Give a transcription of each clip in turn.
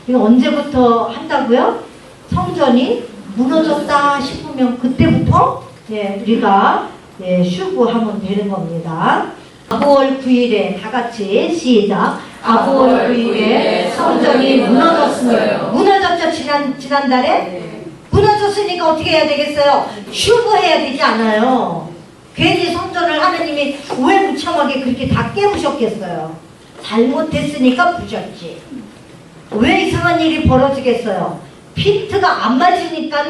이거 언제부터 한다고요? 성전이 무너졌다 싶으면 그때부터 우리가 쉬고 되는 겁니다. 아부월 9일에 다 같이 시작. 아부월 9일에 성전이 무너졌습니다. 무너졌죠? 지난달에? 무너졌으니까 어떻게 해야 되겠어요? 휴거해야 되지 않아요. 괜히 성전을 하느님이 왜 무참하게 그렇게 다 깨우셨겠어요? 잘못했으니까 부셨지. 왜 이상한 일이 벌어지겠어요? 피트가 안 맞으니까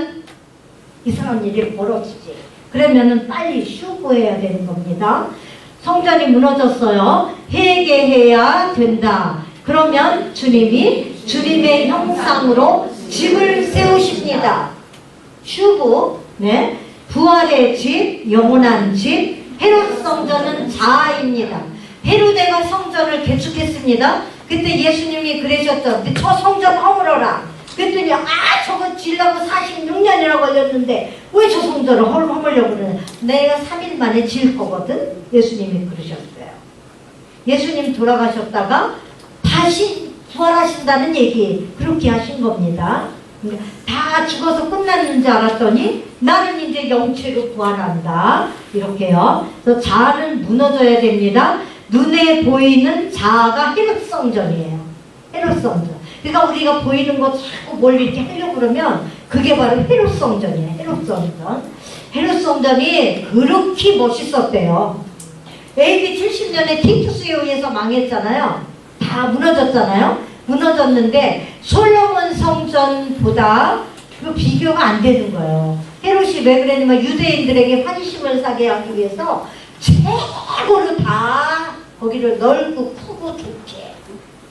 이상한 일이 벌어지지. 그러면은 빨리 휴거해야 되는 겁니다. 성전이 무너졌어요. 회개해야 된다. 그러면 주님이 주님의 형상으로 집을 세우십니다. 슈브, 부활의 집, 영원한 집. 헤롯 성전은 자아입니다. 헤로데가 성전을 개축했습니다. 그때 예수님이 그러셨죠. 저 성전 허물어라. 그랬더니 저거 지으려고 46년이나 걸렸는데 왜 저 성전을 허물려고 그러냐. 내가 3일 만에 지을 거거든. 예수님이 그러셨어요. 예수님 돌아가셨다가 다시 부활하신다는 얘기 그렇게 하신 겁니다. 다 죽어서 끝났는 줄 알았더니 나는 이제 영체로 부활한다. 이렇게요. 그래서 자아는 무너져야 됩니다. 눈에 보이는 자아가 헤롯 성전이에요. 헤롯 성전. 그러니까 우리가 보이는 거 자꾸 멀리 이렇게 하려고 그러면 그게 바로 헤롯 성전이에요. 헤롯 성전. 헤롯 성전이 그렇게 멋있었대요. AD 70년에 티투스에 의해서 망했잖아요. 다 무너졌잖아요. 무너졌는데 솔로몬 성전보다 그 비교가 안 되는 거예요. 헤롯이 왜 그랬냐면 유대인들에게 환심을 사게 하기 위해서 최고로 다 거기를 넓고 크고 좋게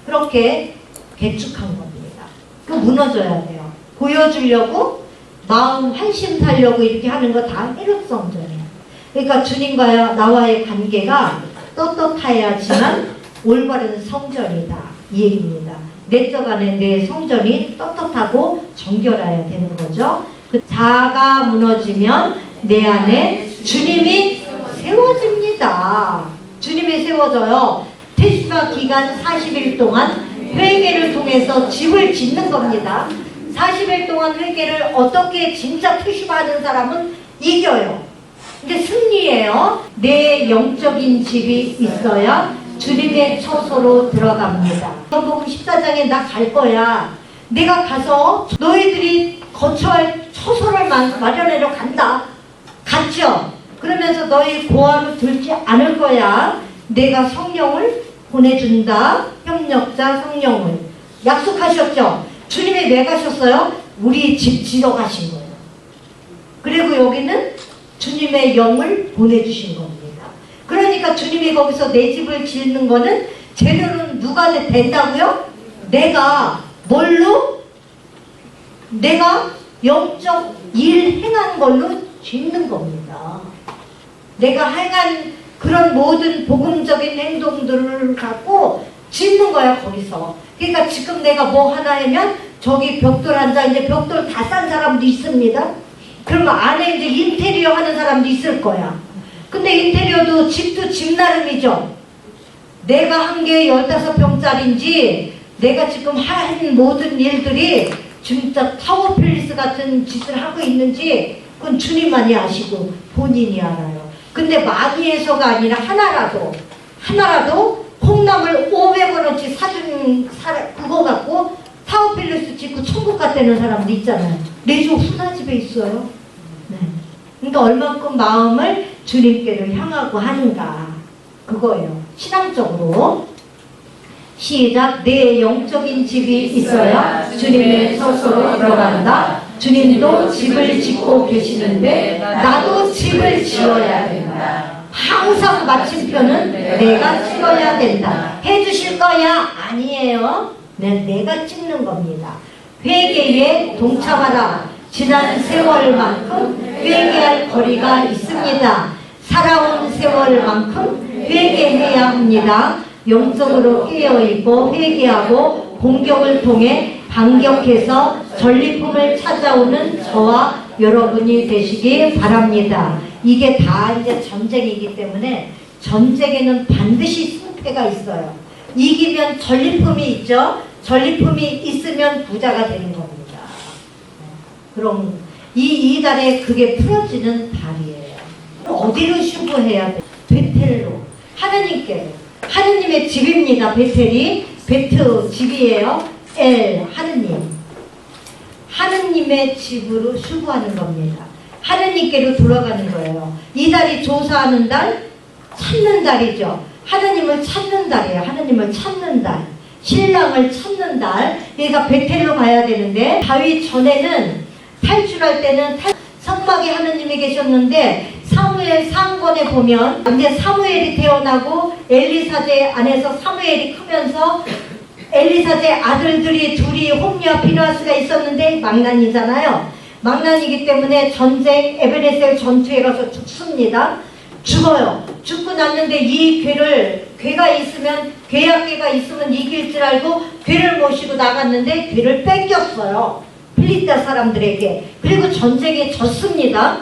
그렇게 개축한 겁니다. 그 무너져야 돼요. 보여주려고 마음 환심 살려고 이렇게 하는 거 다 헤롯 성전이에요. 그러니까 주님과 나와의 관계가 떳떳해야지만 올바른 성전이다 이 얘기입니다. 내적 안에 내 성전이 떳떳하고 정결해야 되는 거죠. 그 자아가 무너지면 내 안에 주님이 세워집니다. 주님이 세워져요. 테스라 기간 40일 동안 회개를 통해서 집을 짓는 겁니다. 40일 동안 회개를 어떻게 진짜 표시받은 사람은 이겨요. 근데 승리예요. 내 영적인 집이 있어야 주님의 처소로 들어갑니다. 요한복음 14장에 나 갈 거야. 내가 가서 너희들이 거처할 처소를 마련하러 간다. 갔죠? 그러면서 너희 고아로 들지 않을 거야. 내가 성령을 보내준다. 협력자 성령을 약속하셨죠? 주님이 왜 가셨어요? 우리 집 지러 가신 거예요. 그리고 여기는 주님의 영을 보내주신 겁니다. 그러니까 주님이 거기서 내 집을 짓는 거는 재료는 누가 된다고요? 내가 뭘로? 내가 영적 일 행한 걸로 짓는 겁니다. 내가 행한 그런 모든 복음적인 행동들을 갖고 짓는 거야 거기서. 그러니까 지금 내가 뭐 하나 하면 저기 벽돌 앉아 이제 벽돌 다 싼 사람도 있습니다. 그러면 안에 이제 인테리어 하는 사람도 있을 거야. 근데 인테리어도 집도 집 나름이죠. 내가 한 게 15평짜리인지 내가 지금 한 모든 일들이 진짜 타워 필리스 같은 짓을 하고 있는지 그건 주님만이 아시고 본인이 알아요. 근데 많이 해서가 아니라 하나라도 콩나물 500원어치 사준 그거 갖고 타워 필리스 짓고 천국 갔다는 사람도 있잖아요. 내 집 후나 집에 있어요. 그러니까 얼만큼 마음을 주님께로 향하고 하는가 그거예요. 신앙적으로 시작. 내 영적인 집이 있어야 주님의 처소로 들어간다. 주님도 집을 짓고 계시는데 나도 집을 지어야 된다. 항상 마침표는 내가 찍어야 된다. 해주실 거야? 아니에요. 내가 찍는 겁니다. 회개에 동참하라. 지난 세월만큼 회개할 거리가 있습니다. 살아온 세월만큼 회개해야 합니다. 영적으로 깨어있고 회개하고 공격을 통해 반격해서 전리품을 찾아오는 저와 여러분이 되시기 바랍니다. 이게 다 이제 전쟁이기 때문에 전쟁에는 반드시 승패가 있어요. 이기면 전리품이 있죠. 전리품이 있으면 부자가 되는 겁니다. 그럼 이 달에 그게 풀어지는 달이에요. 어디로 슈퍼해야 돼? 베텔로. 하느님께. 하느님의 집입니다. 베텔이. 베트 집이에요. 엘 하느님. 하느님의 집으로 슈퍼하는 겁니다. 하느님께로 돌아가는 거예요. 이 달이 조사하는 달, 찾는 달이죠. 하느님을 찾는 달이에요. 하느님을 찾는 달. 신랑을 찾는 달. 그러니까 베텔로 가야 되는데, 다윗 전에는 탈출할 때는 성막에 하느님이 계셨는데, 사무엘 상권에 보면, 근데 사무엘이 태어나고 엘리사제 안에서 사무엘이 크면서 엘리사제 아들들이 둘이 홈리와 비느하스가 있었는데 망난이잖아요. 망난이기 때문에 전쟁 에베네셀 전투에 가서 죽습니다. 죽어요. 죽고 났는데 이 괴가 있으면, 괴약괴가 있으면 이길 줄 알고 괴를 모시고 나갔는데 괴를 뺏겼어요. 필리스타 사람들에게. 그리고 전쟁에 졌습니다.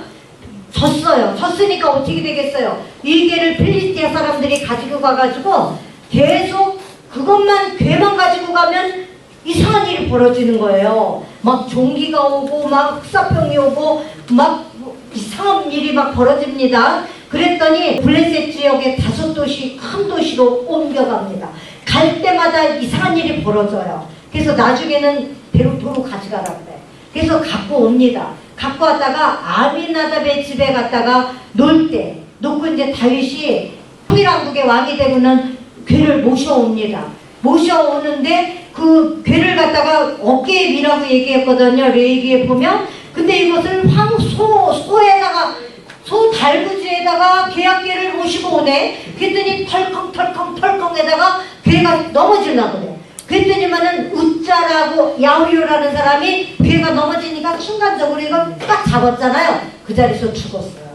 졌어요. 졌으니까 어떻게 되겠어요? 이 괴를 필리스타 사람들이 가지고 가가지고 계속 그것만, 괴만 가지고 가면 이상한 일이 벌어지는 거예요. 막 종기가 오고 막 흑사병이 오고 막 이상한 일이 막 벌어집니다. 그랬더니 블레셋 지역의 5도시, 큰 도시로 옮겨갑니다. 갈 때마다 이상한 일이 벌어져요. 그래서 나중에는 도로 가져가라고 그래. 그래서 갖고 옵니다. 갖고 왔다가 아미나답의 집에 갔다가 놓고 이제 다윗이 통일왕국의 왕이 되고는 괴를 모셔옵니다. 모셔오는데 그 괴를 갖다가 어깨에 미라고 얘기했거든요. 레위기에 보면. 근데 이것을 소 달구지에다가 괴약괴를 모시고 오네. 그랬더니 털컹에다가 괴가 넘어지려고 그래. 그랬더니만은 우짜라고 야후요라는 사람이 괴가 넘어지니까 순간적으로 이걸 딱 잡았잖아요. 그 자리에서 죽었어요.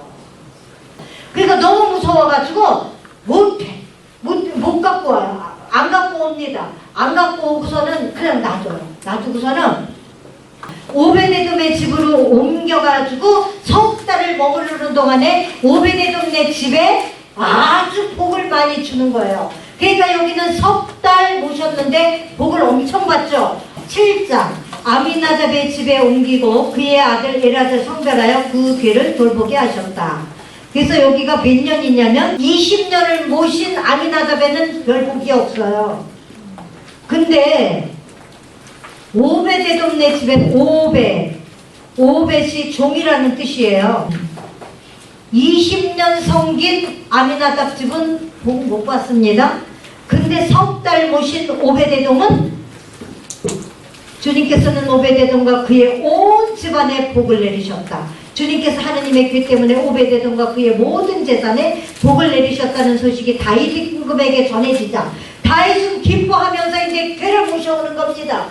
그러니까 너무 무서워가지고 못 갖고 와요. 안 갖고 옵니다. 안 갖고 오고서는 그냥 놔둬요. 놔두고서는 오베데돔의 집으로 옮겨가지고 석 달을 머무르는 동안에 오베데돔의 집에 아주 복을 많이 주는 거예요. 그러니까 여기는 석 달 모셨는데 복을 엄청 받죠. 7장 아미나답의 집에 옮기고 그의 아들 엘아잘 성별하여 그 괴를 돌보게 하셨다. 그래서 여기가 몇 년이냐면 20년을 모신 아미나답에는 별 복이 없어요. 근데 오베데돔네 집엔 오벳이 종이라는 뜻이에요. 20년 섬긴 아미나답 집은 복 못 받습니다. 근데 석 달 모신 오베데돔은 주님께서는 오베데돔과 그의 온 집안에 복을 내리셨다. 주님께서 하느님의 귀 때문에 오베데돔과 그의 모든 재산에 복을 내리셨다는 소식이 다윗 임금에게 전해지자 다윗은 기뻐하면서 이제 괴를 모셔오는 겁니다.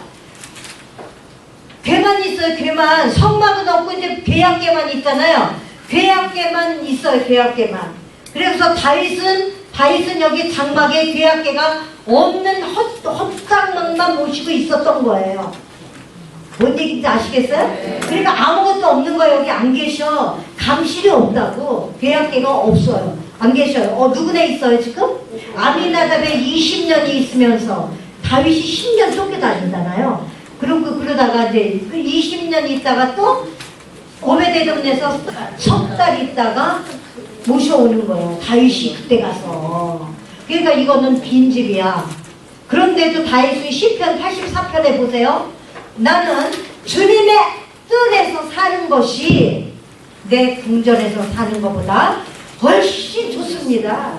괴만 있어요. 괴만. 성막은 없고 이제 괴약괴만 있잖아요. 괴약괴만 있어요. 괴약괴만. 그래서 다윗은 여기 장막에 괴약괴가 없는 헛장막만 모시고 있었던 거예요. 뭔 얘기인지 아시겠어요? 그러니까 아무것도 없는 거예요. 여기 안 계셔. 감실이 없다고. 괴약괴가 없어요. 안 계셔요. 누구나 있어요 지금? 아미나답에 20년이 있으면서 다윗이 10년 쫓겨다니잖아요. 그러다가 이제 20년 있다가 또 오베데돔에서 석 달 있다가 모셔오는 거예요. 다윗이 그때 가서. 그러니까 이거는 빈집이야. 그런데도 다윗이 시편 84편에 보세요. 나는 주님의 뜻에서 사는 것이 내 궁전에서 사는 것보다 훨씬 좋습니다.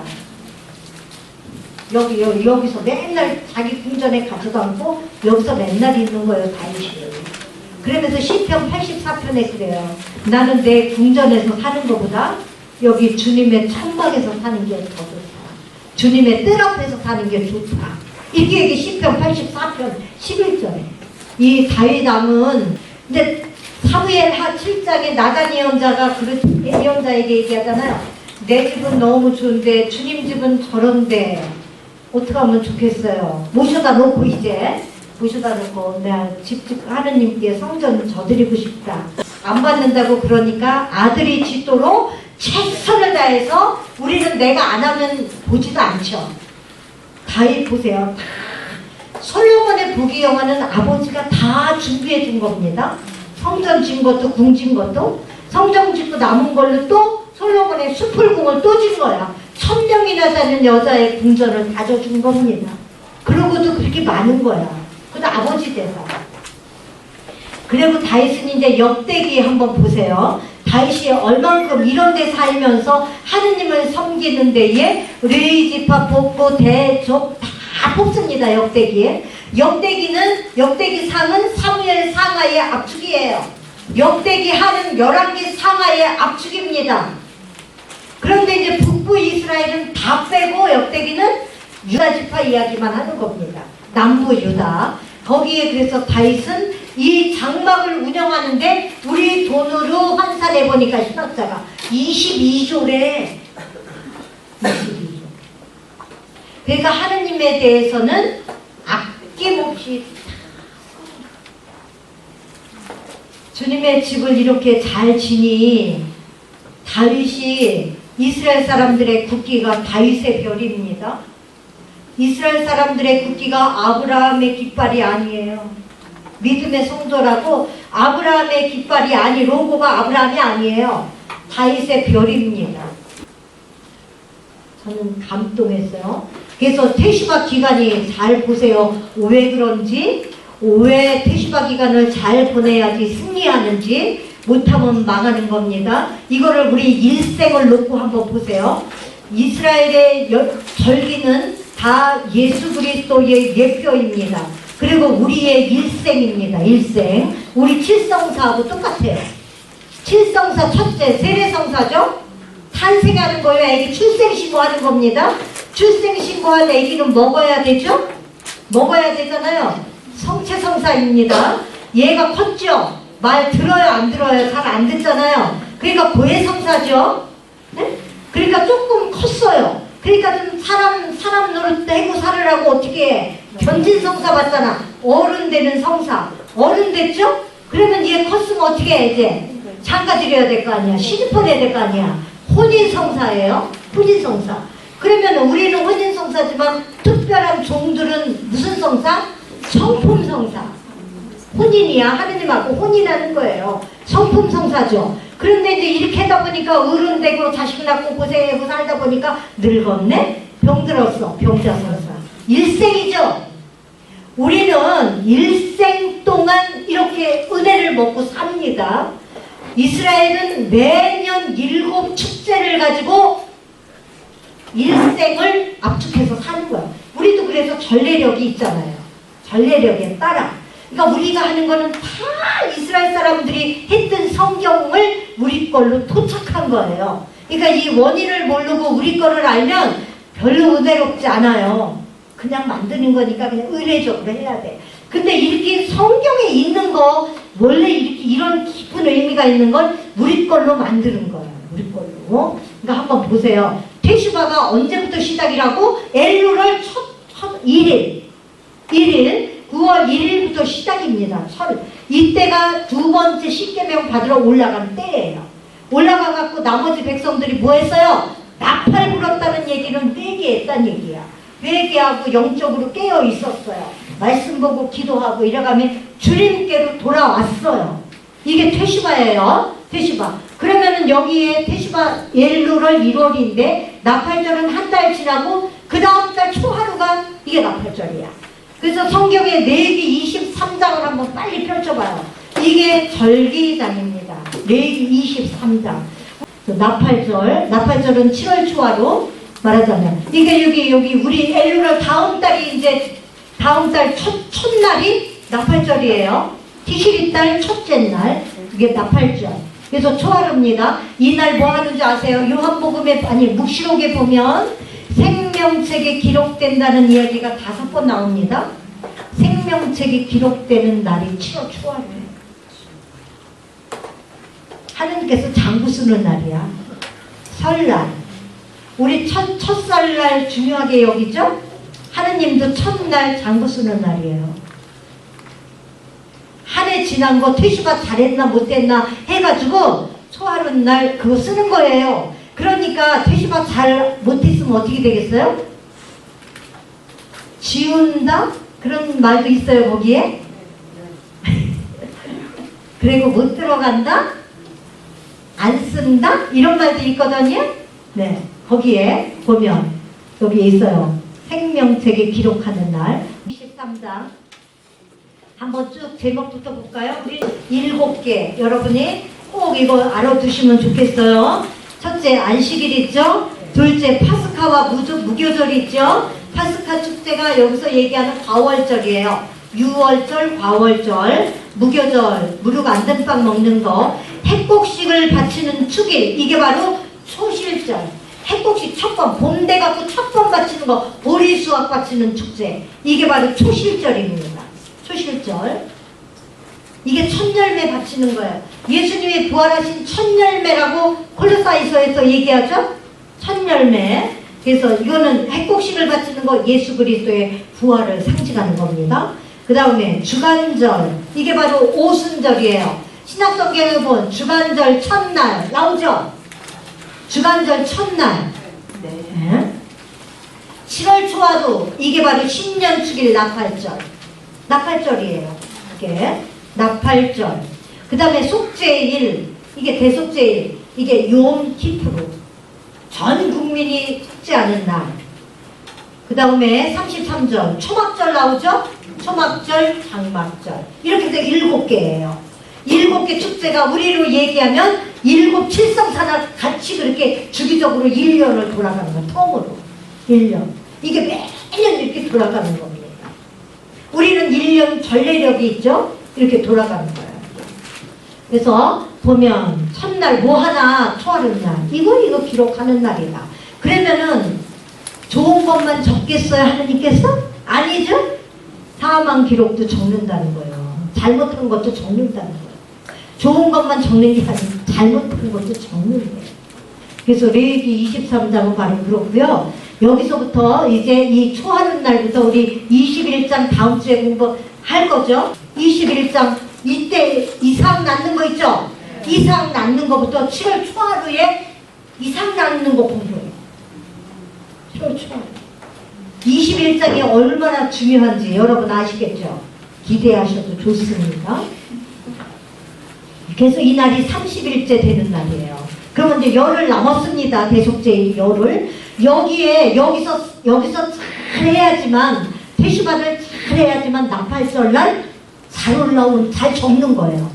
여기서 맨날 자기 궁전에 가지도 않고 여기서 맨날 있는 거예요. 다윗이. 그러면서 시편 84편에 그래요. 나는 내 궁전에서 사는 것보다 여기 주님의 천막에서 사는 게 더 좋다. 주님의 뜰 앞에서 사는 게 좋다. 이게 시편 84편 11절에 이 다윗 왕은 이제 사무엘 하 7장에 나단 예언자가 예언자에게 얘기하잖아요. 내 집은 너무 좋은데 주님 집은 저런데 어떻게 하면 좋겠어요. 모셔다 놓고 내가 직접 하느님께 성전 져드리고 싶다. 안 받는다고 그러니까 아들이 짓도록 최선을 다해서 우리는 내가 안 하면 보지도 않죠. 다윗 보세요. 솔로몬의 부귀영화는 아버지가 다 준비해 준 겁니다. 성전 진 것도 궁 진 것도 성전 짓고 남은 걸로 또 솔로몬의 수풀궁을 또 진 거야. 1000명이나 사는 여자의 궁전을 다져준 겁니다. 그러고도 그렇게 많은 거야. 그것도 아버지 대사. 그리고 다윗은 이제 역대기 한번 보세요. 다윗이 얼만큼 이런 데 살면서 하느님을 섬기는 데에 레위지파 뽑고 대족 다 뽑습니다. 역대기에. 역대기 상은 사무엘 상하의 압축이에요. 역대기 하는 11개 상하의 압축입니다. 그런데 이제 북부 이스라엘은 다 빼고 역대기는 유다 지파 이야기만 하는 겁니다. 남부 유다. 거기에 그래서 다윗은 이 장막을 운영하는데 우리 돈으로 환산해 보니까 신학자가 22조래. 22조. 그러니까 하느님에 대해서는 아낌없이 주님의 집을 이렇게 잘 지니 다윗이 이스라엘 사람들의 국기가 다윗의 별입니다. 이스라엘 사람들의 국기가 아브라함의 깃발이 아니에요. 믿음의 성도라고 아브라함의 깃발이 아니 로고가 아브라함이 아니에요. 다윗의 별입니다. 저는 감동했어요. 그래서 태시바 기간이 잘 보세요. 왜 그런지, 왜 태시바 기간을 잘 보내야지 승리하는지, 못하면 망하는 겁니다. 이거를 우리 일생을 놓고 한번 보세요. 이스라엘의 절기는 다 예수 그리스도의 예표입니다. 그리고 우리의 일생입니다. 일생. 우리 칠성사하고 똑같아요. 칠성사 첫째 세례성사죠. 탄생하는 거예요. 애기 출생신고하는 겁니다. 출생신고한 애기는 먹어야 되죠? 먹어야 되잖아요. 성체성사입니다. 얘가 컸죠? 말 들어요? 안 들어요? 잘 안 듣잖아요. 그러니까 고해성사죠? 네? 그러니까 조금 컸어요. 그러니까 좀 사람 노릇 해고 살으라고 어떻게 해? 변진성사 받잖아. 어른 되는 성사. 어른 됐죠? 그러면 얘 컸으면 어떻게 해 이제? 장가 드려야 될 거 아니야. 시집 보내야 될 거 아니야. 혼인성사예요. 혼인성사. 그러면 우리는 혼인성사지만 특별한 종들은 무슨 성사? 성품성사. 혼인이야. 하느님하고 혼인하는 거예요. 성품성사죠. 그런데 이제 이렇게 하다 보니까 어른 되고 자식 낳고 고생하고 살다 보니까 늙었네? 병들었어. 병자성사. 일생이죠. 우리는 일생 동안 이렇게 은혜를 먹고 삽니다. 이스라엘은 매년 7 축제를 가지고 일생을 압축해서 사는 거야. 우리도 그래서 전례력이 있잖아요. 전례력에 따라. 그러니까 우리가 하는 거는 다 이스라엘 사람들이 했던 성경을 우리 걸로 토착한 거예요. 그러니까 이 원인을 모르고 우리 거를 알면 별로 은혜롭지 않아요. 그냥 만드는 거니까 그냥 의례적으로 해야 돼. 근데 이렇게 성경에 있는 거 원래 이렇게 이런 깊은 의미가 있는 건 우리 걸로 만드는 거예요. 우리 걸로. 그러니까 한번 보세요. 태슈바가 언제부터 시작이라고? 엘루월 첫 1일 9월 1일부터 시작입니다. 이때가 두 번째 십계명 받으러 올라간 때예요. 올라가갖고 나머지 백성들이 뭐 했어요? 나팔 불었다는 얘기는 회개했다는 얘기야. 회개하고 영적으로 깨어 있었어요. 말씀 보고 기도하고 이래가면 주님께로 돌아왔어요. 이게 퇴시바예요. 퇴시바. 그러면은 여기에 퇴시바 엘루월 1월인데 나팔절은 한 달 지나고 그 다음 달 초하루가 이게 나팔절이야. 그래서 성경의 레위기 23장을 한번 빨리 펼쳐봐요. 이게 절기장입니다. 레위기 23장. 나팔절은 7월 초하루 말하자면. 그러니까 여기 우리 엘루월 다음 달이 이제 다음 달 첫날이 나팔절이에요. 티시리 달 첫째 날. 이게 나팔절. 그래서 초하루입니다. 이날 뭐 하는지 아세요? 요한복음에 아니 묵시록에 보면 생명책에 기록된다는 이야기가 5번 나옵니다. 생명책이 기록되는 날이 7월 초하루예요. 하느님께서 장구 쓰는 날이야. 설날. 우리 첫설날 중요하게 여기죠? 하느님도 첫날 장구 쓰는 날이에요. 한 해 지난 거 퇴시바 잘했나 못했나 해가지고 초하루 날 그거 쓰는 거예요. 그러니까 퇴시바 잘 못했으면 어떻게 되겠어요? 지운다? 그런 말도 있어요, 거기에. 그리고 못 들어간다? 안 쓴다? 이런 말도 있거든요. 네, 거기에 보면 여기 있어요. 생명책에 기록하는 날 23장 한번 쭉 제목부터 볼까요? 우리 7개 여러분이 꼭 이거 알아두시면 좋겠어요. 첫째 안식일 있죠? 둘째 파스카와 무교절 있죠? 파스카 축제가 여기서 얘기하는 과월절이에요. 유월절, 과월절, 무교절, 무릎 안 든 빵 먹는 거, 핵곡식을 바치는 축일, 이게 바로 초실절. 핵곡식 첫 번, 봄 돼갖고 첫 번 바치는 거, 보리수확 바치는 축제. 이게 바로 초실절입니다. 초실절. 이게 첫열매 바치는 거예요. 예수님이 부활하신 첫열매라고 콜로사이서에서 얘기하죠? 첫열매. 그래서 이거는 핵곡식을 바치는 거 예수 그리스도의 부활을 상징하는 겁니다. 그 다음에 주간절. 이게 바로 오순절이에요. 신약성경에 보면 주간절 첫날 나오죠? 주간절 첫날. 네. 7월 초하루. 이게 바로 신년축일 나팔절. 나팔절이에요. 이게 나팔절. 그 다음에 속죄일. 이게 대속죄일. 이게 욤키프루. 전 국민이 축제하는 날. 그 다음에 33절. 초막절 나오죠? 초막절, 장막절. 이렇게 해서 7개예요. 7개 축제가 우리로 얘기하면 7 칠성사나 같이 그렇게 주기적으로 1년을 돌아가는 거예요. 통으로. 1년. 이게 매년 이렇게 돌아가는 겁니다. 우리는 1년 전례력이 있죠? 이렇게 돌아가는 거예요. 그래서 보면 첫날 뭐 하나 초하룻날 이거 기록하는 날이다. 그러면은 좋은 것만 적겠어요? 하나님께서? 아니죠? 사망 기록도 적는다는 거예요. 잘못한 것도 적는다는 거예요. 좋은 것만 적는 게 아니고 잘못한 것도 적는 거예요. 그래서 레위기 23장은 바로 그렇고요. 여기서부터 이제 이 초하는 날부터 우리 21장 다음 주에 공부할 거죠. 21장 이때 이삭 낳는 거 있죠? 이삭 낳는 거부터 7월 초하루에 이삭 낳는 거 공부해요. 7월 초하루. 21장이 얼마나 중요한지 여러분 아시겠죠? 기대하셔도 좋습니다. 그래서 이 날이 30일째 되는 날이에요. 그러면 이제 열흘 남았습니다. 대속죄일 열흘. 여기서 잘 해야지만, 태슈반을 잘 해야지만 나팔절날 잘 올라온, 잘 적는 거예요.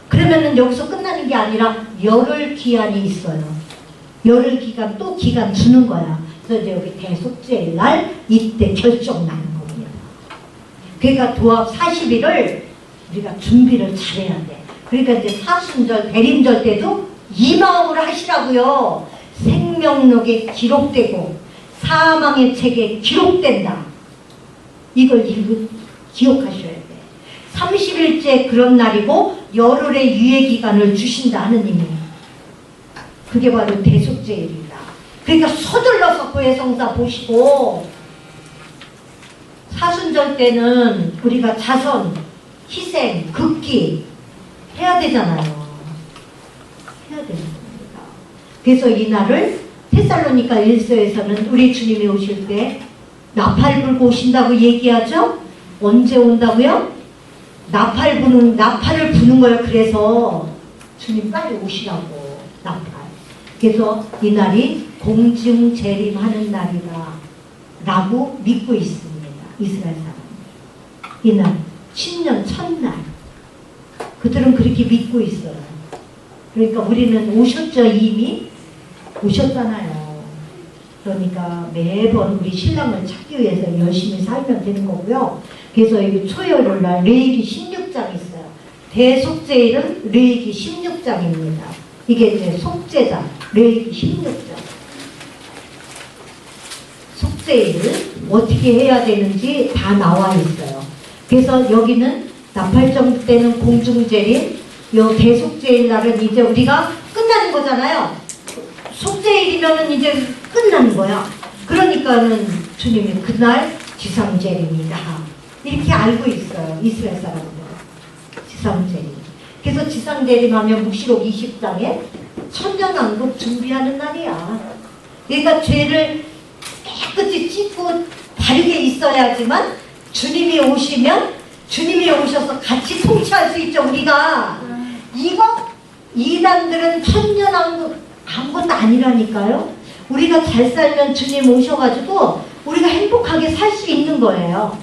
그러면은 여기서 끝나는 게 아니라 열흘 기한이 있어요. 열흘 기간, 또 기간 주는 거야. 그래서 이제 여기 대속죄일 날 이때 결정 나는 겁니다. 그러니까 도합 40일을 우리가 준비를 잘해야 돼. 그러니까 이제 사순절, 대림절 때도 이 마음으로 하시라고요. 생명록에 기록되고 사망의 책에 기록된다. 이걸 기억하셔야 돼. 30일째 그런 날이고 열흘의 유예기간을 주신다 하느님이. 그게 바로 대속죄일이다. 그러니까 서둘러서 고해성사 보시고, 사순절 때는 우리가 자선, 희생, 극기 해야 되잖아요. 해야 되는 겁니다. 그래서 이 날을 테살로니가 1서에서는 우리 주님이 오실 때 나팔 불고 오신다고 얘기하죠? 언제 온다고요? 나팔을 부는 거예요. 그래서 주님 빨리 오시라고. 나팔. 그래서 이 날이 공중재림하는 날이다 라고 믿고 있습니다. 이스라엘 사람. 이 날, 신년 첫날. 그들은 그렇게 믿고 있어요. 그러니까 우리는 오셨죠. 이미 오셨잖아요. 그러니까 매번 우리 신랑을 찾기 위해서 열심히 살면 되는 거고요. 그래서 여기 초여일 날 레위기 16장 있어요. 대속죄일은 레위기 16장입니다. 이게 이제 속죄자 레위기 16장. 속죄일을 어떻게 해야 되는지 다 나와 있어요. 그래서 여기는 나팔절 때는 공중재림, 요 대속죄일 날은 이제 우리가 끝나는 거잖아요. 속죄일이면은 이제 끝나는 거야. 그러니까는 주님이 그날 지상재림이다. 이렇게 알고 있어요. 이스라엘 사람들은. 지상재림. 그래서 지상재림하면 묵시록 20장에 천년왕국 준비하는 날이야. 그러니까 죄를 깨끗이 씻고 바르게 있어야지만 주님이 오시면 주님이 오셔서 같이 통치할 수 있죠. 우리가 이거 이단들은 천년왕국 아무것도 아니라니까요. 우리가 잘 살면 주님 오셔가지고 우리가 행복하게 살 수 있는 거예요.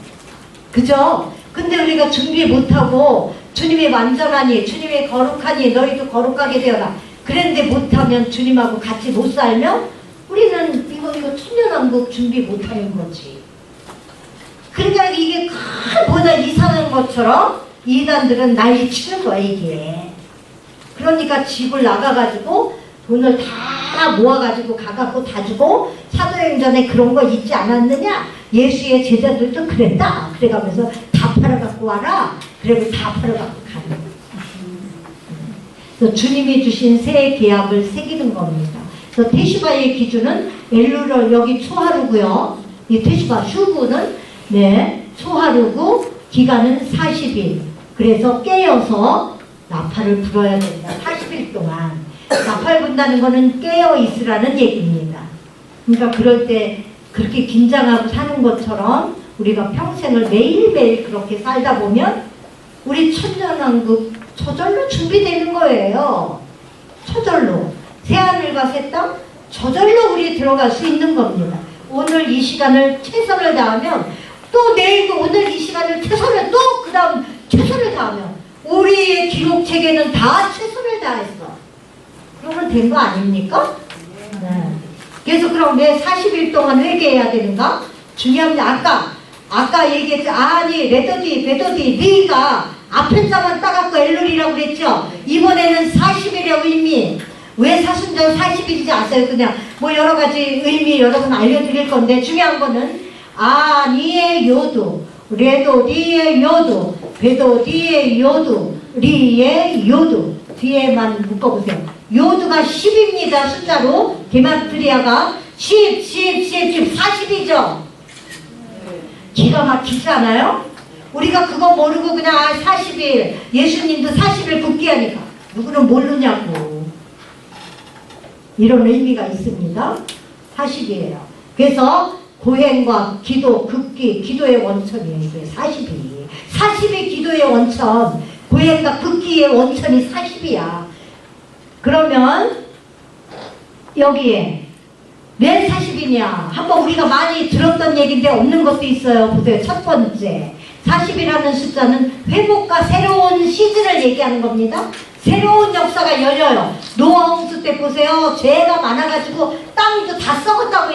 그죠? 근데 우리가 준비 못하고 주님이 완전하니 주님이 거룩하니 너희도 거룩하게 되어라 그랬는데 못하면 주님하고 같이 못 살면 우리는 이거 천년왕국 준비 못하는 거지. 그러니까 이게 보다 이상한 것처럼 이단들은 난리 치는 거야 이게. 그러니까 집을 나가가지고 돈을 다 모아가지고 가갖고 다 주고 사도행전에 그런 거 있지 않았느냐? 예수의 제자들도 그랬다. 그래가면서 다 팔아갖고 와라. 그리고 다 팔아갖고 가는 거야. 그래서 주님이 주신 새 계약을 새기는 겁니다. 그래서 테슈바의 기준은 엘루를 여기 초하루고요. 이 테슈바 슈브는 초하루고 기간은 40일. 그래서 깨어서 나팔을 불어야 된다. 40일 동안. 나팔 분다는 거는 깨어 있으라는 얘기입니다. 그러니까 그럴 때 그렇게 긴장하고 사는 것처럼 우리가 평생을 매일매일 그렇게 살다 보면 우리 천년왕국 저절로 준비되는 거예요. 저절로. 새하늘과 새 땅 저절로 우리 들어갈 수 있는 겁니다. 오늘 이 시간을 최선을 다하면 또 내일도 오늘 이 시간을 최선을 또 그 다음 최선을 다하면 우리의 기록책에는 다 최선을 다했어. 그러면 된 거 아닙니까? 네. 그래서 그럼 왜 40일 동안 회개해야 되는가? 중요합니다. 아까 얘기했죠. 아니 베더디 네가 앞편자만 따갖고 엘룰이라고 그랬죠. 이번에는 40일의 의미. 왜 사순절 40일인지 아세요? 그냥 뭐 여러 가지 의미 여러분 알려드릴 건데 중요한 거는 아니의 요두 레도디의 요두 베도디의 요두 리의 요두 뒤에만 묶어보세요. 요두가 10입니다. 숫자로 게마트리아가 10 지금 40이죠. 기가 막히지 않아요? 우리가 그거 모르고 그냥 40일 예수님도 40일 굽게 하니까 누구는 모르냐고. 이런 의미가 있습니다. 40이에요. 그래서 고행과 기도, 극기, 기도의 원천이에요. 이게 40이 기도의 원천, 고행과 극기의 원천이 40이야. 그러면 여기에 왜 40이냐? 한번 우리가 많이 들었던 얘기인데 없는 것도 있어요. 보세요. 첫 번째, 40이라는 숫자는 회복과 새로운 시즌을 얘기하는 겁니다. 새로운 역사가 열려요. 노아 홍수 때 보세요. 죄가 많아가지고 땅도 다 썩었다고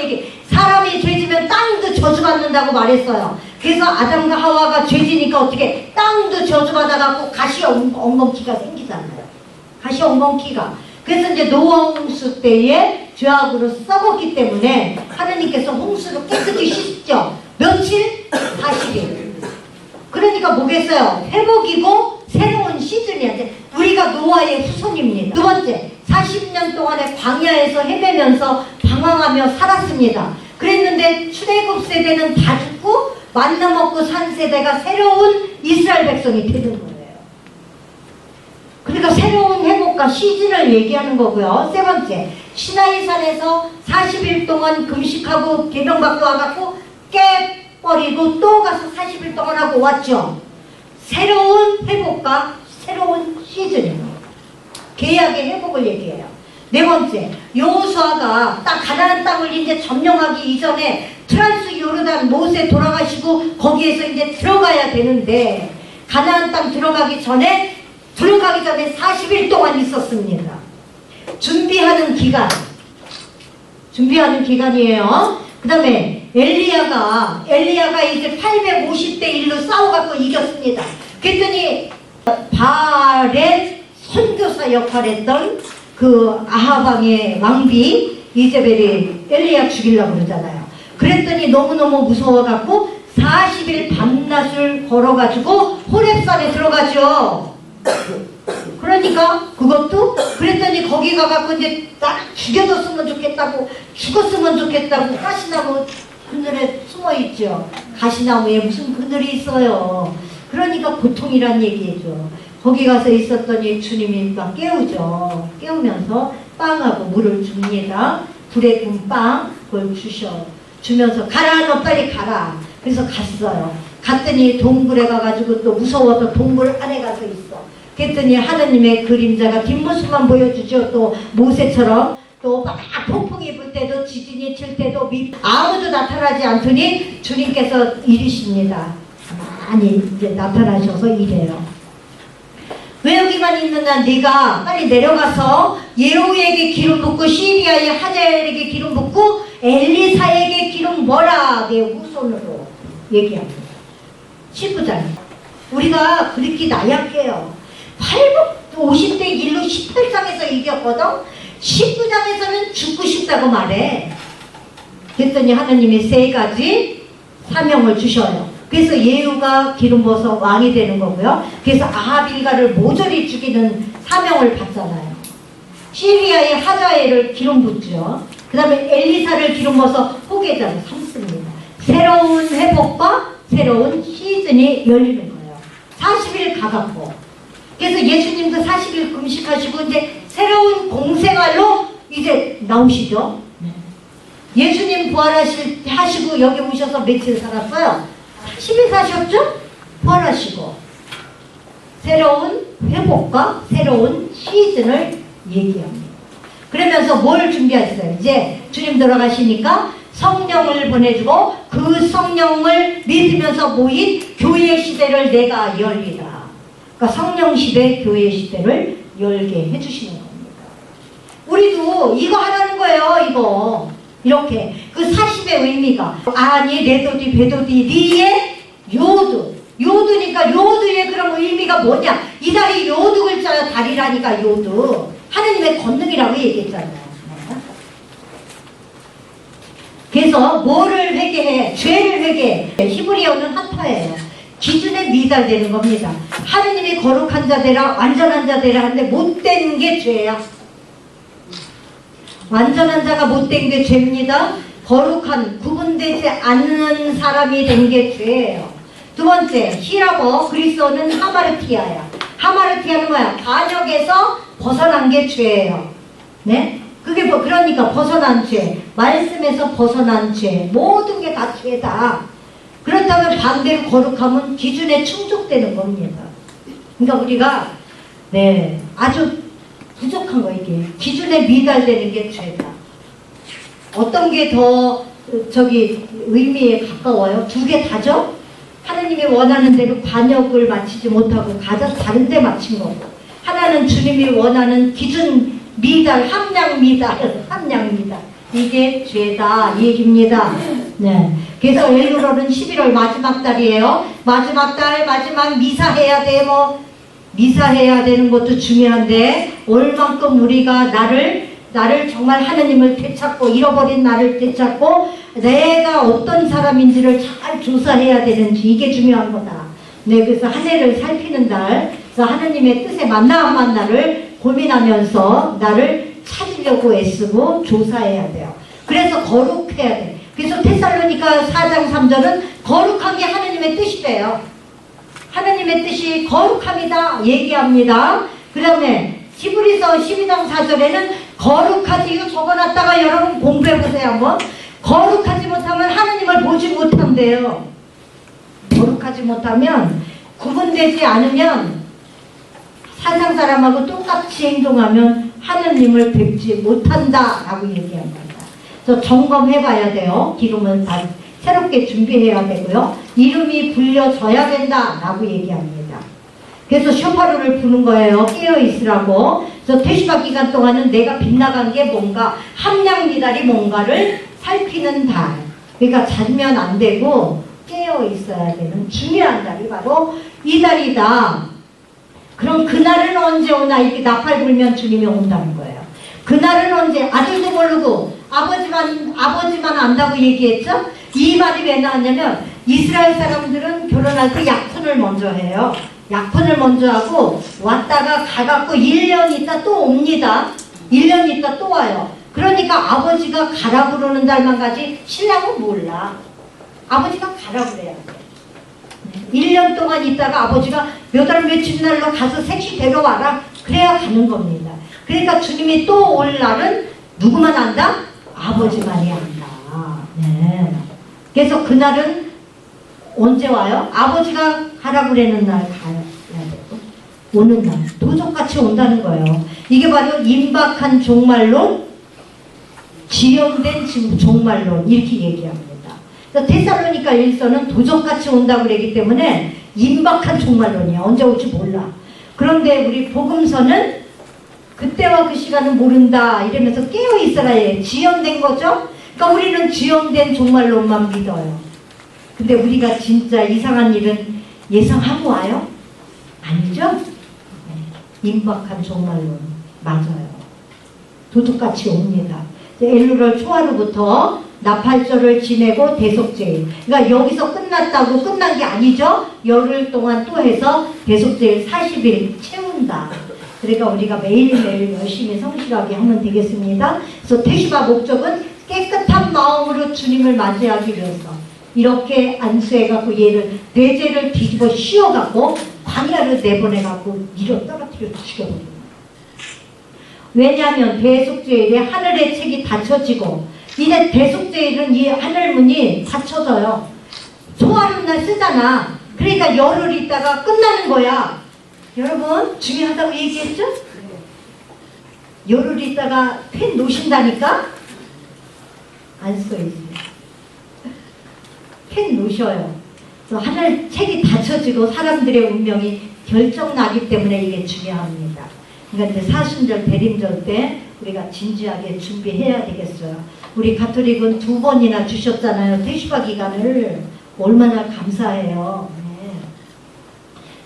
사람이 죄지면 땅도 저주받는다고 말했어요. 그래서 아담과 하와가 죄지니까 어떻게 땅도 저주받아갖고 가시 엉겅퀴가 생기잖아요. 가시 엉겅퀴가. 그래서 이제 노아 홍수 때에 죄악으로 썩었기 때문에 하느님께서 홍수로 깨끗이 씻죠. 며칠? 40일. 그러니까 뭐겠어요? 회복이고 새로운 시즌이야. 우리가 노아의 후손입니다. 두 번째, 40년 동안의 광야에서 헤매면서 방황하며 살았습니다. 그랬는데 출애굽 세대는 다 죽고 만나 먹고 산 세대가 새로운 이스라엘 백성이 되는 거예요. 그러니까 새로운 회복과 시즌을 얘기하는 거고요. 세 번째, 시나이산에서 40일 동안 금식하고 계명받고 와갖고 깨버리고 또 가서 40일 동안 하고 왔죠. 새로운 회복과 새로운 시즌이에요. 계약의 회복을 얘기해요. 네 번째, 여호수아가 딱 가나안 땅을 이제 점령하기 이전에 트란스 요르단 모세 돌아가시고 거기에서 이제 들어가야 되는데 가나안 땅 들어가기 전에 40일 동안 있었습니다. 준비하는 기간이에요. 그 다음에 엘리야가 이제 850대 1로 싸워갖고 이겼습니다. 그랬더니 바알의 선교사 역할했던 그 아하방의 왕비 이제벨이 엘리야 죽이려고 그러잖아요. 그랬더니 너무너무 무서워갖고 40일 밤낮을 걸어가지고 호렙산에 들어가죠. 그러니까 그것도 그랬더니 거기 가갖고 이제 나 죽여줬으면 좋겠다고 죽었으면 좋겠다고 가시나무 그늘에 숨어있죠. 가시나무에 무슨 그늘이 있어요. 그러니까 고통이란 얘기죠. 거기 가서 있었더니 주님이 막 깨우죠. 깨우면서 빵하고 물을 줍니다. 불에 구운 빵 그걸 주면서 가라 너 빨리 가라. 그래서 갔어요. 갔더니 동굴에 가가지고 또 무서워서 동굴 안에 가서 있어. 그랬더니 하느님의 그림자가 뒷모습만 보여주죠. 또 모세처럼 또 막 폭풍이 불 때도 지진이 칠 때도 아무도 나타나지 않더니 주님께서 이르십니다. 많이 이제 나타나셔서 이래요. 왜 여기만 있느냐? 네가 빨리 내려가서 예후에게 기름 붓고 시리아의 하자엘에게 기름 붓고 엘리사에게 기름 부어라. 내 후손으로 얘기합니다. 19장. 우리가 그렇게 나약해요. 50대 1로 18장에서 이겼거든. 19장에서는 죽고 싶다고 말해. 그랬더니 하나님이 3가지 사명을 주셔요. 그래서 예후가 기름 부어서 왕이 되는 거고요. 그래서 아합일가를 모조리 죽이는 사명을 받잖아요. 시리아의 하자엘을 기름 붓죠. 그 다음에 엘리사를 기름 부어서 포기자로 삼습니다. 새로운 회복과 새로운 시즌이 열리는 거예요. 40일 가갖고. 그래서 예수님도 40일 금식하시고 이제 새로운 공생활로 이제 나오시죠. 예수님 부활하시고 여기 오셔서 며칠 살았어요? 40일 사셨죠? 부활하시고 새로운 회복과 새로운 시즌을 얘기합니다. 그러면서 뭘 준비하셨어요? 이제 주님 돌아가시니까 성령을 보내주고 그 성령을 믿으면서 모인 교회 시대를 내가 열리라. 그러니까 성령 시대, 교회 시대를 열게 해주시는 겁니다. 우리도 이거 하라는 거예요. 이거 이렇게 그 40의 의미가 아니 레도디 베도디 리의 요드 요드니까 요드의 그런 의미가 뭐냐? 이 다리 요드 글자야. 다리라니까 요드 하느님의 권능이라고 얘기했잖아요. 그래서 뭐를 회개해? 죄를 회개해. 히브리어는 하타예요. 기준에 미달되는 겁니다. 하느님이 거룩한 자 되라 완전한 자 되라 하는데 못된 게 죄야. 완전한 자가 못된 게 죄입니다. 거룩한 구분되지 않는 사람이 된 게 죄예요. 두 번째, 히라버 그리스어는 하마르티아야. 하마르티아는 뭐야? 반역에서 벗어난 게 죄예요. 네? 그게 뭐 그러니까 벗어난 죄, 말씀에서 벗어난 죄, 모든 게 다 죄다. 그렇다면 반대로 거룩함은 기준에 충족되는 겁니다. 그러니까 우리가 아주 부족한 거 이게 기준에 미달되는 게 죄다. 어떤 게 더 의미에 가까워요? 두 개 다죠? 하나님이 원하는 대로 반역을 마치지 못하고 가서 다른 데 마친 거고, 하나는 주님이 원하는 기준 미달, 함량 미달. 이게 죄다 이 얘기입니다. 네. 그래서 엘루럴은 11월 마지막 달이에요. 마지막 달, 마지막 미사해야 돼. 미사해야 되는 것도 중요한데 얼만큼 우리가 나를 정말 하느님을 되찾고 잃어버린 나를 되찾고 내가 어떤 사람인지를 잘 조사해야 되는지 이게 중요한 거다. 네, 그래서 한 해를 살피는 달, 그래서 하느님의 뜻에 맞나 안 맞나를 고민하면서 나를 찾으려고 애쓰고 조사해야 돼요. 그래서 거룩해야 돼. 그래서 테살로니가 4장 3절은 거룩한 게 하느님의 뜻이래요. 하느님의 뜻이 거룩함이다 얘기합니다. 그 다음에 히브리서 12장 4절에는 거룩하지, 이거 적어놨다가 여러분 공부해보세요 한번. 거룩하지 못하면 하느님을 보지 못한대요. 거룩하지 못하면, 구분되지 않으면 세상 사람하고 똑같이 행동하면 하느님을 뵙지 못한다 라고 얘기합니다. 그래서 점검해봐야 돼요. 기름은 다 새롭게 준비해야 되고요. 이름이 불려져야 된다 라고 얘기합니다. 그래서 쇼파루를 부는 거예요. 깨어있으라고. 그래서 퇴시박 기간 동안은 내가 빗나간 게 뭔가, 함량미달이 뭔가를 살피는 달. 그러니까 자면 안 되고 깨어있어야 되는 중요한 달이 바로 이 달이다. 그럼 그날은 언제 오나? 이렇게 나팔 불면 주님이 온다는 거예요. 그날은 언제? 아들도 모르고 아버지만 안다고 얘기했죠? 이 말이 왜 나왔냐면 이스라엘 사람들은 결혼할 때 약혼을 먼저 해요. 약혼을 먼저 하고 왔다가 가갖고 1년 있다 또 옵니다. 1년 있다 또 와요. 그러니까 아버지가 가라 그러는 달만 가지 신랑은 몰라. 아버지가 가라 그래야 돼. 1년 동안 있다가 아버지가 몇 월 며칠 날로 가서 색시 데려와라. 그래야 가는 겁니다. 그러니까 주님이 또 올 날은 누구만 안다? 아버지만이 안다. 네. 그래서 그날은 언제 와요? 아버지가 가라 그러는 날 가야 되고 오는 날 도적같이 온다는 거예요. 이게 바로 임박한 종말론, 지연된 종말론 이렇게 얘기합니다. 데살로니가 1서는 도적같이 온다고 그러기 때문에 임박한 종말론이야. 언제 올지 몰라. 그런데 우리 복음서는 그때와 그 시간은 모른다 이러면서 깨어있어라 해. 지연된 거죠. 그러니까 우리는 지연된 종말론만 믿어요. 근데 우리가 진짜 이상한 일은 예상하고 와요? 아니죠? 네. 임박한 종말론 맞아요. 도둑같이 옵니다. 엘루럴 초하루부터 나팔절을 지내고 대속제일. 그러니까 여기서 끝났다고 끝난 게 아니죠. 열흘 동안 또 해서 대속제일 40일 채운다. 그러니까 우리가 매일매일 열심히 성실하게 하면 되겠습니다. 그래서 태시바 목적은 깨끗한 마음으로 주님을 맞이하기 위해서 이렇게 안수해갖고 얘를 뇌제를 뒤집어 씌워갖고 광야로 내보내갖고 밀어 떨어뜨려 죽여버립니다. 왜냐하면 대속제일에 하늘의 책이 닫혀지고 이제 대속제일은 이 하늘문이 닫혀져요. 초하루날 쓰잖아. 그러니까 열흘 있다가 끝나는 거야. 여러분 중요하다고 얘기했죠? 열흘 있다가 펜 놓으신다니까? 안 써있어요. 펜 놓으셔요. 하늘 책이 닫혀지고 사람들의 운명이 결정나기 때문에 이게 중요합니다. 그러니까 이제 사순절, 대림절 때 우리가 진지하게 준비해야 되겠어요. 우리 가톨릭은 2번이나 주셨잖아요. 태시바 기간을. 얼마나 감사해요. 네.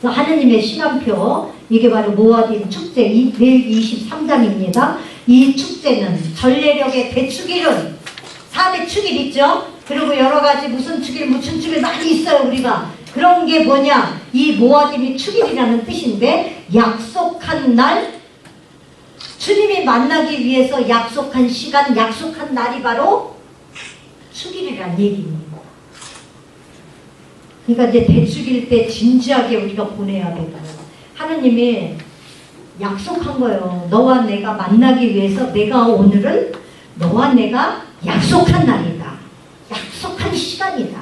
그래서 하느님의 시간표, 이게 바로 모아딘 축제 123장입니다. 이 축제는 전례력의 대축일은 4대 축일 있죠? 그리고 여러 가지 무슨 축일 많이 있어요. 우리가 그런 게 뭐냐, 이 모아딘이 축일이라는 뜻인데 약속한 날, 주님이 만나기 위해서 약속한 시간, 약속한 날이 바로 축일이라는 얘기입니다. 그러니까 이제 대축일 때 진지하게 우리가 보내야 되고요. 하느님이 약속한 거예요. 너와 내가 만나기 위해서 내가 오늘은 너와 내가 약속한 날이다. 약속한 시간이다.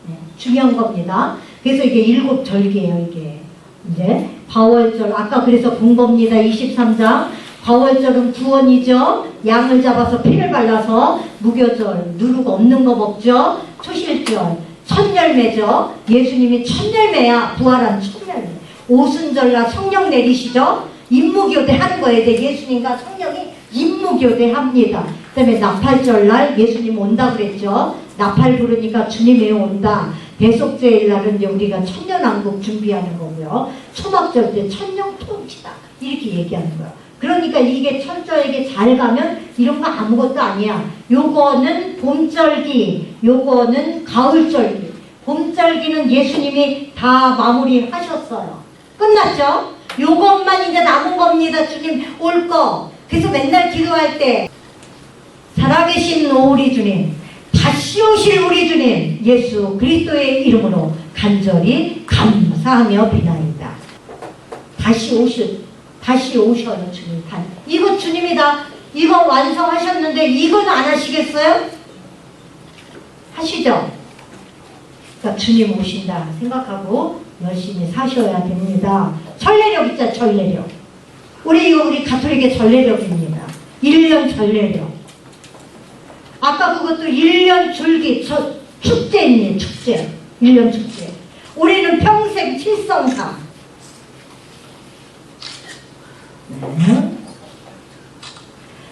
네, 중요한 겁니다. 그래서 이게 7절기예요. 이게 이제 과월절, 아까 그래서 본 겁니다. 23장. 과월절은 구원이죠. 양을 잡아서 피를 발라서. 무교절, 누룩 없는 거 먹죠. 초실절, 첫열매죠. 예수님이 첫열매야. 부활한 첫열매. 오순절날 성령 내리시죠. 임무교대 하는 거예요. 예수님과 성령이 임무교대 합니다. 그 다음에 나팔절날 예수님 온다 그랬죠. 나팔 부르니까 주님이 온다. 대속제일날은 이제 우리가 천년왕국 준비하는 거고요. 초막절 때 천년통치다 이렇게 얘기하는 거예요. 그러니까 이게 철저하게 잘 가면 이런 거 아무것도 아니야. 요거는 봄절기, 요거는 가을절기. 봄절기는 예수님이 다 마무리하셨어요. 끝났죠? 요것만 이제 남은 겁니다. 주님 올 거. 그래서 맨날 기도할 때 살아계신 우리 주님, 다시 오실 우리 주님 예수 그리스도의 이름으로 간절히 감사하며 비나이다. 다시 오셔요 주님. 이거 주님이다. 이거 완성하셨는데 이건 안 하시겠어요? 하시죠? 그러니까 주님 오신다 생각하고 열심히 사셔야 됩니다. 전례력 있죠. 전례력. 우리 가톨릭의 전례력입니다. 1년 전례력. 아까 그것도 1년 줄기 축제입니다. 축제. 1년 축제. 우리는 평생 칠성사. 네.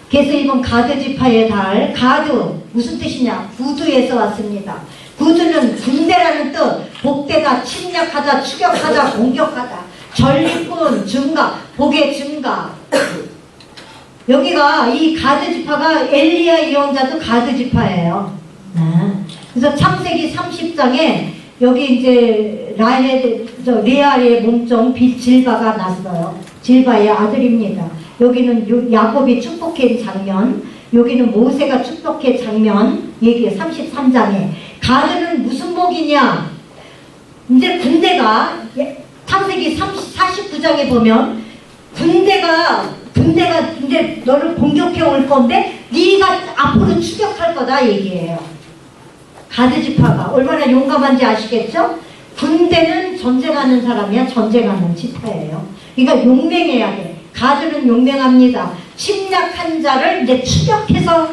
그래서 이번 가드 지파의 달, 가드 무슨 뜻이냐? 구두에서 왔습니다. 구두는 군대라는 뜻. 복대다, 침략하다, 추격하다, 공격하다. 전리꾼 증가, 복의 증가. 여기가 이 가드 지파가 엘리야 예언자도 가드 지파예요. 그래서 창세기 30장에 여기 이제 레아의 몸종 질바가 났어요. 질바의 아들입니다. 여기는 야곱이 축복한 장면, 여기는 모세가 축복한 장면 얘기해. 33장에 가드는 무슨 복이냐? 이제 군대가 창세기 49장에 보면 군대가 이제 너를 공격해 올 건데 네가 앞으로 추격할 거다 얘기해요. 가드 지파가 얼마나 용감한지 아시겠죠? 군대는 전쟁하는 사람이야. 전쟁하는 지파예요. 그러니까 용맹해야 돼. 가드는 용맹합니다. 침략한 자를 이제 추격해서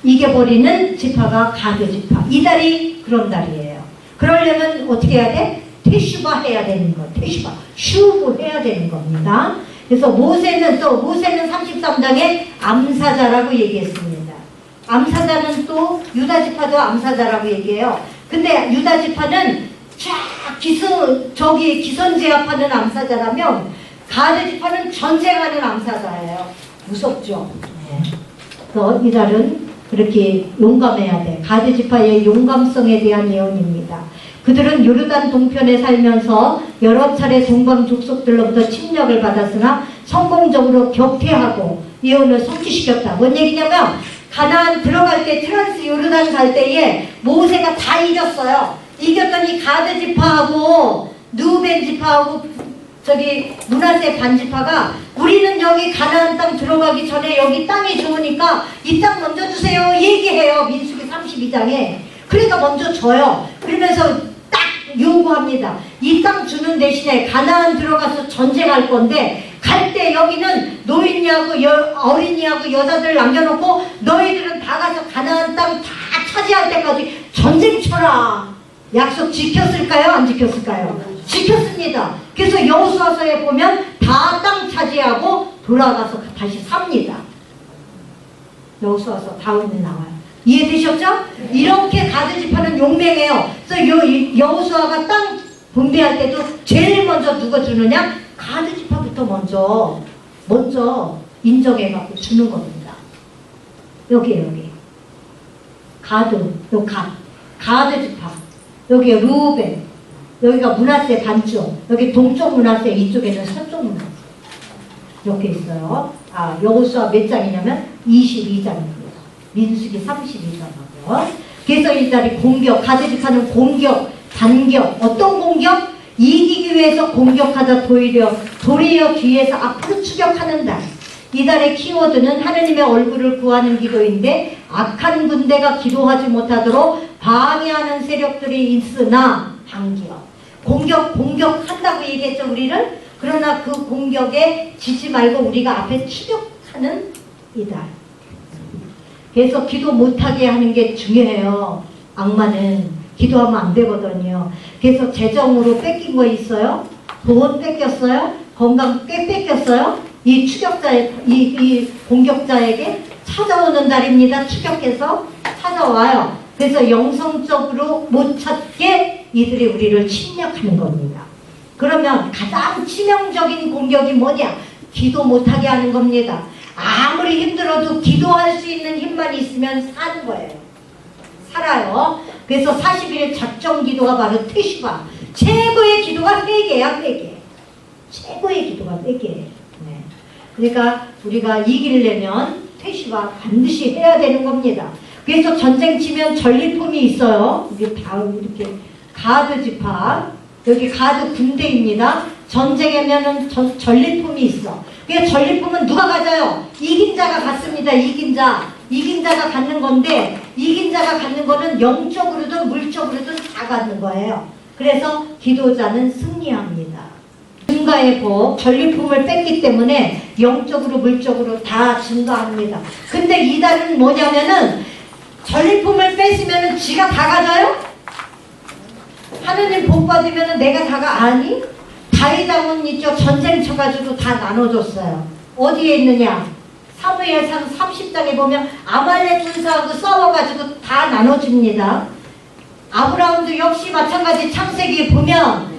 이겨버리는 지파가 가드 지파. 이 달이 그런 달이에요. 그러려면 어떻게 해야 돼? 테슈바 해야 되는 거. 테슈바. 슈브 해야 되는 겁니다. 그래서 모세는 33장에 암사자라고 얘기했습니다. 암사자는 또 유다 지파도 암사자라고 얘기해요. 근데 유다 지파는 쫙 기선제압하는 암사자라면 가드 지파는 전쟁하는 암사자예요. 무섭죠. 네. 그래서 이 달은 그렇게 용감해야 돼. 가드 지파의 용감성에 대한 예언입니다. 그들은 요르단 동편에 살면서 여러 차례 동방 족속들로부터 침략을 받았으나 성공적으로 격퇴하고 예언을 성취시켰다. 뭔 얘기냐면 가나안 들어갈 때 트란스 요르단 갈 때에 모세가 다 이겼어요. 이겼더니 가드 지파하고 누벤 지파하고 므낫세 반 지파가 우리는 여기 가나안 땅 들어가기 전에 여기 땅이 좋으니까 이 땅 먼저 주세요 얘기해요. 민수기 32장에. 그러니까 먼저 줘요. 그러면서 딱 요구합니다. 이 땅 주는 대신에 가나안 들어가서 전쟁할 건데 갈 때 여기는 노인이하고 어린이하고 여자들 남겨놓고 너희들은 다 가서 가나안 땅 다 차지할 때까지 전쟁 쳐라. 약속 지켰을까요? 안 지켰을까요? 지켰습니다. 그래서 여호수아서에 보면 다 땅 차지하고 돌아가서 다시 삽니다. 여호수아서 다음에 나와요. 이해되셨죠? 이렇게 가드 지파는 용맹해요. 그래서 여호수아가 땅 분배할 때도 제일 먼저 누가 주느냐? 가드 지파부터 먼저 인정해갖고 주는 겁니다. 여기 가드 지파, 여기 루벤, 여기가 므낫세 반쪽, 여기 동쪽 므낫세, 이쪽에는 서쪽 므낫세. 이렇게 있어요. 여호수아 몇 장이냐면 22장입니다. 민수기 32장하고요. 그래서 이 달이 가드 지파는 공격, 반격, 어떤 공격? 이기기 위해서 공격하다 도리어 뒤에서 앞으로 추격하는 달. 이 달의 키워드는 하느님의 얼굴을 구하는 기도인데 악한 군대가 기도하지 못하도록 방해하는 세력들이 있으나 반기어. 공격한다고 얘기했죠, 우리를? 그러나 그 공격에 지지 말고 우리가 앞에 추격하는 이 달. 그래서 기도 못하게 하는 게 중요해요. 악마는 기도하면 안 되거든요. 그래서 재정으로 뺏긴 거 있어요? 돈 뺏겼어요? 건강 뺏겼어요? 이 이 공격자에게 찾아오는 달입니다. 추격해서 찾아와요. 그래서 영성적으로 못 찾게 이들이 우리를 침략하는 겁니다. 그러면 가장 치명적인 공격이 뭐냐? 기도 못하게 하는 겁니다. 아무리 힘들어도 기도할 수 있는 힘만 있으면 사는 거예요. 살아요. 그래서 40일 작정 기도가 바로 테슈바. 최고의 기도가 회개야, 회개. 최고의 기도가 회개예요. 네. 그러니까 우리가 이기려면 테슈바 반드시 해야 되는 겁니다. 그래서 전쟁 치면 전리품이 있어요. 이게 다 이렇게 가드 지파, 여기 가드 군대입니다. 전쟁에면은 전리품이 있어. 그 전리품은 누가 가져요? 이긴 자가 갖습니다. 이긴 자가 갖는 건데, 이긴 자가 갖는 거는 영적으로든 물적으로든 다 갖는 거예요. 그래서 기도자는 승리합니다. 증가의 복, 전리품을 뺐기 때문에 영적으로 물적으로 다 증가합니다. 근데 이 달은 뭐냐면은 전리품을 뺐으면은 지가 다 가져요? 하느님 복 받으면은 내가 다가 아니? 다윗왕은 있죠. 전쟁 쳐가지고 다 나눠줬어요. 어디에 있느냐? 사무엘상 30장에 보면 아말렉 군사하고 싸워가지고 다 나눠줍니다. 아브라함도 역시 마찬가지 창세기에 보면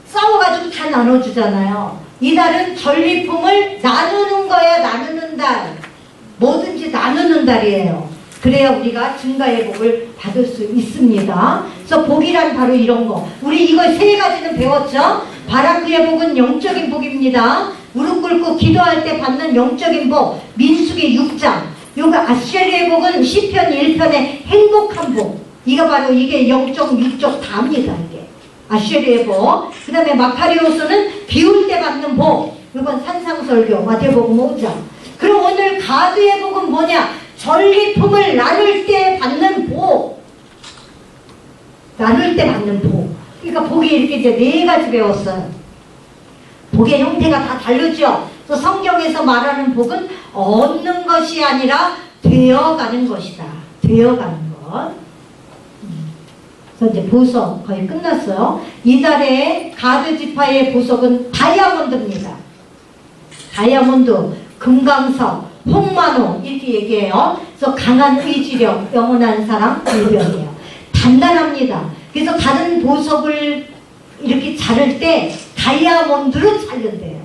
싸워가지고 다 나눠주잖아요. 이달은 전리품을 나누는 거예요. 나누는 달. 뭐든지 나누는 달이에요. 그래야 우리가 증가의 복을 받을 수 있습니다. 그래서 복이란 바로 이런 거. 우리 이거 세 가지는 배웠죠? 바라크의 복은 영적인 복입니다. 무릎 꿇고 기도할 때 받는 영적인 복. 민수기 6장. 요거 아셀의 복은 시편 1편의 행복한 복. 이거 바로 이게 영적, 육적 다입니다. 이게 아셀의 복. 그 다음에 마카리오스는 비울 때 받는 복. 이건 산상설교 마태복음 5장. 그럼 오늘 가드의 복은 뭐냐? 전리품을 나눌 때 받는 복. 나눌 때 받는 복. 그러니까 복이 이렇게 이제 4가지 배웠어요. 복의 형태가 다 다르죠. 그래서 성경에서 말하는 복은 얻는 것이 아니라 되어가는 것이다. 되어가는 것. 그래서 이제 보석 거의 끝났어요. 이달의 가드 지파의 보석은 다이아몬드입니다. 다이아몬드, 금강석, 홍만호 이렇게 얘기해요. 그래서 강한 의지력, 영원한 사랑, 불변이에요. 단단합니다. 그래서 다른 보석을 이렇게 자를 때 다이아몬드로 자른대요.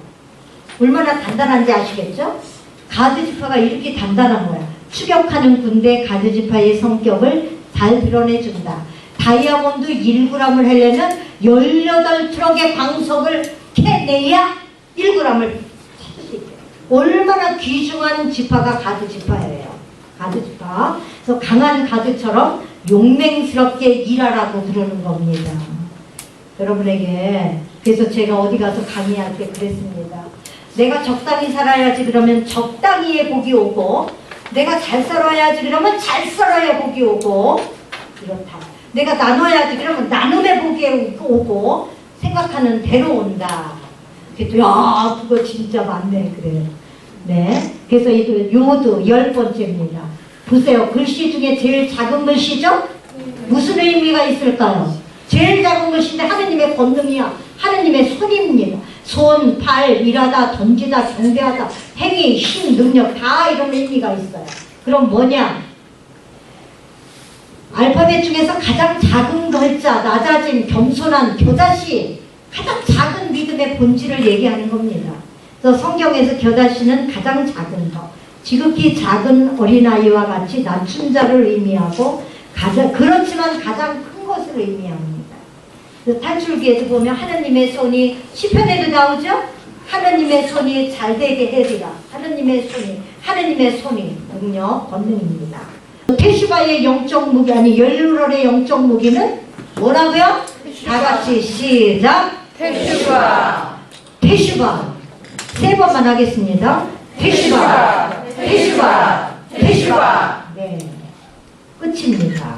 얼마나 단단한지 아시겠죠? 가드지파가 이렇게 단단한 거야. 추격하는 군대 가드지파의 성격을 잘 드러내준다. 다이아몬드 1g을 하려면 18트럭의 광석을 캐내야 1g을 찾을 수 있대요. 얼마나 귀중한 지파가 가드지파예요. 가드지파. 그래서 강한 가드처럼 용맹스럽게 일하라고 그러는 겁니다. 여러분에게 그래서 제가 어디 가서 강의할 때 그랬습니다. 내가 적당히 살아야지 그러면 적당히의 복이 오고, 내가 잘 살아야지 그러면 잘 살아야 복이 오고, 이렇다. 내가 나눠야지 그러면 나눔의 복이 오고, 생각하는 대로 온다. 그래도 야 그거 진짜 맞네 그래. 네. 그래서 이 요도 10번째입니다. 보세요. 글씨 중에 제일 작은 글씨죠? 무슨 의미가 있을까요? 제일 작은 것인데 하느님의 권능이야. 하느님의 손입니다. 손, 팔, 일하다, 던지다, 경배하다, 행위, 힘, 능력 다 이런 의미가 있어요. 그럼 뭐냐? 알파벳 중에서 가장 작은 글자, 낮아짐, 겸손한, 겨자씨 가장 작은 믿음의 본질을 얘기하는 겁니다. 그래서 성경에서 겨자씨는 가장 작은 것, 지극히 작은 어린아이와 같이 낮춘 자를 의미하고 그렇지만 가장 큰 것을 의미합니다. 탈출기에도 보면 하나님의 손이 시편에도 나오죠? 하나님의 손이 잘되게 해리라. 하나님의 손이 능력, 권능입니다. 테슈바의 영적 무기, 아니 열루럴의 영적 무기는 뭐라고요? 다 같이 시작. 테슈바. 3번만 하겠습니다. 테슈바. 네, 끝입니다.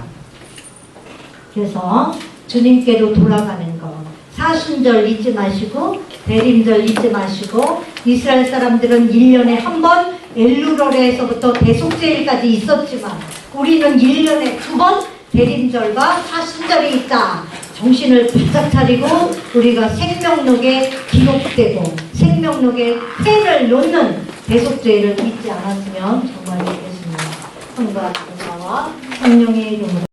그래서 주님께로 돌아가는 것, 사순절 잊지 마시고 대림절 잊지 마시고, 이스라엘 사람들은 1년에 한 번 엘루럴에서부터 대속제일까지 있었지만 우리는 1년에 2번 대림절과 사순절이 있다. 정신을 바짝 차리고 우리가 생명록에 기록되고 생명록에 펜을 놓는 대속제일을 잊지 않았으면 정말 좋겠습니다. 성과 감사와 성령의 이름으로